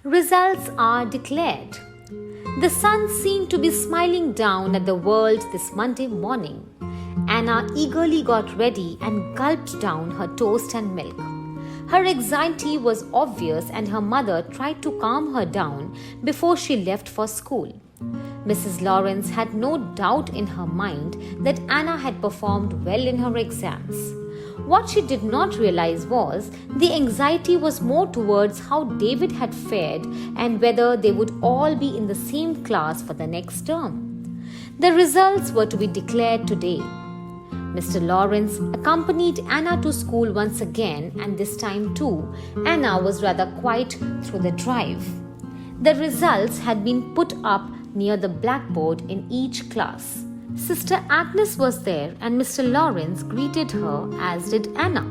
Results are declared. The sun seemed to be smiling down at the world this Monday morning. Anna eagerly got ready and gulped down her toast and milk. Her anxiety was obvious and her mother tried to calm her down before she left for school. Mrs. Lawrence had no doubt in her mind that Anna had performed well in her exams. What she did not realize was the anxiety was more towards how David had fared and whether they would all be in the same class for the next term. The results were to be declared today. Mr. Lawrence accompanied Anna to school once again, and this time too, Anna was rather quiet through the drive. The results had been put up near the blackboard in each class. Sister Agnes was there and Mr. Lawrence greeted her, as did Anna.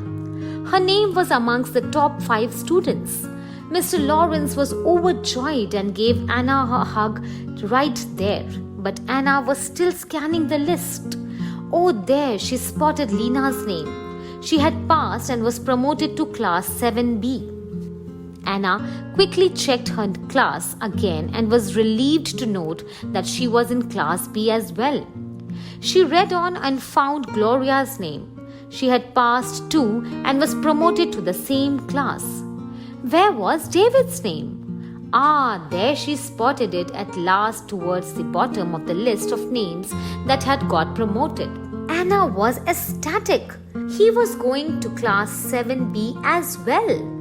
Her name was amongst the top 5 students. Mr. Lawrence was overjoyed and gave Anna her hug right there, but Anna was still scanning the list. Oh, there she spotted Lena's name. She had passed and was promoted to class 7B. Anna quickly checked her class again and was relieved to note that she was in class B as well. She read on and found Gloria's name. She had passed too and was promoted to the same class. Where was David's name? There she spotted it at last towards the bottom of the list of names that had got promoted. Anna was ecstatic. He was going to class 7B as well.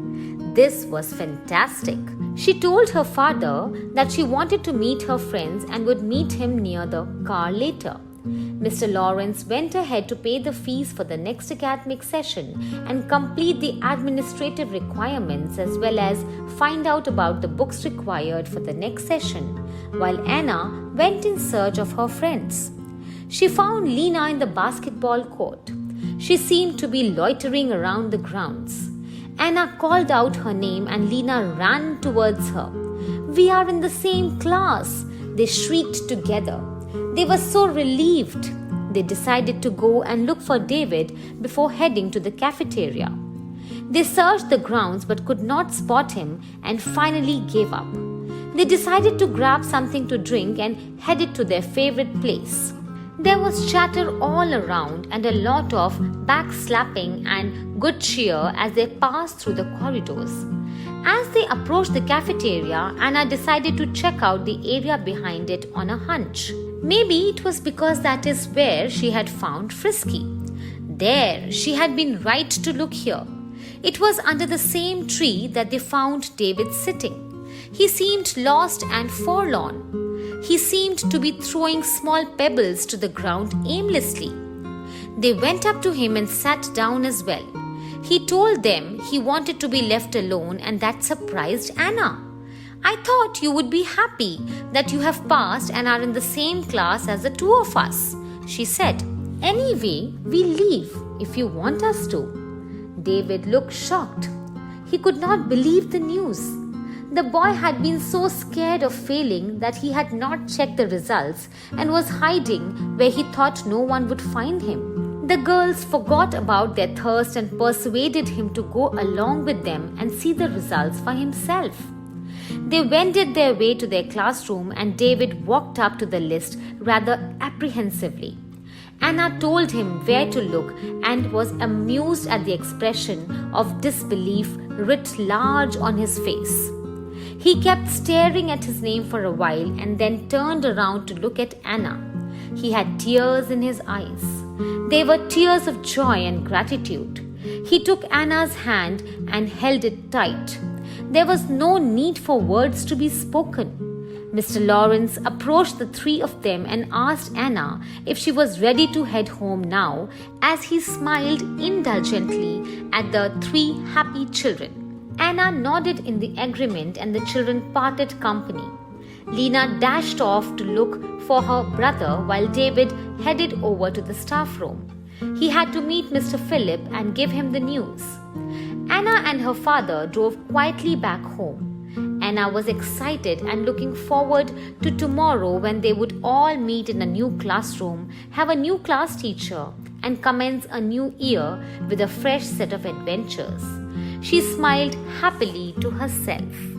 This was fantastic. She told her father that she wanted to meet her friends and would meet him near the car later. Mr. Lawrence went ahead to pay the fees for the next academic session and complete the administrative requirements as well as find out about the books required for the next session, while Anna went in search of her friends. She found Lena in the basketball court. She seemed to be loitering around the grounds. Anna called out her name and Lena ran towards her. "We are in the same class," they shrieked together. They were so relieved. They decided to go and look for David before heading to the cafeteria. They searched the grounds but could not spot him and finally gave up. They decided to grab something to drink and headed to their favorite place. There was chatter all around and a lot of backslapping and good cheer as they passed through the corridors. As they approached the cafeteria, Anna decided to check out the area behind it on a hunch. Maybe it was because that is where she had found Frisky. There, she had been right to look here. It was under the same tree that they found David sitting. He seemed lost and forlorn. He seemed to be throwing small pebbles to the ground aimlessly. They went up to him and sat down as well. He told them he wanted to be left alone, and that surprised Anna. "I thought you would be happy that you have passed and are in the same class as the 2 of us," she said. "Anyway, we'll leave if you want us to." David looked shocked. He could not believe the news. The boy had been so scared of failing that he had not checked the results and was hiding where he thought no one would find him. The girls forgot about their thirst and persuaded him to go along with them and see the results for himself. They wended their way to their classroom and David walked up to the list rather apprehensively. Anna told him where to look and was amused at the expression of disbelief writ large on his face. He kept staring at his name for a while and then turned around to look at Anna. He had tears in his eyes. They were tears of joy and gratitude. He took Anna's hand and held it tight. There was no need for words to be spoken. Mr. Lawrence approached the 3 of them and asked Anna if she was ready to head home now, as he smiled indulgently at the 3 happy children. Anna nodded in the agreement and the children parted company. Lena dashed off to look for her brother while David headed over to the staff room. He had to meet Mr. Philip and give him the news. Anna and her father drove quietly back home. Anna was excited and looking forward to tomorrow when they would all meet in a new classroom, have a new class teacher, and commence a new year with a fresh set of adventures. She smiled happily to herself.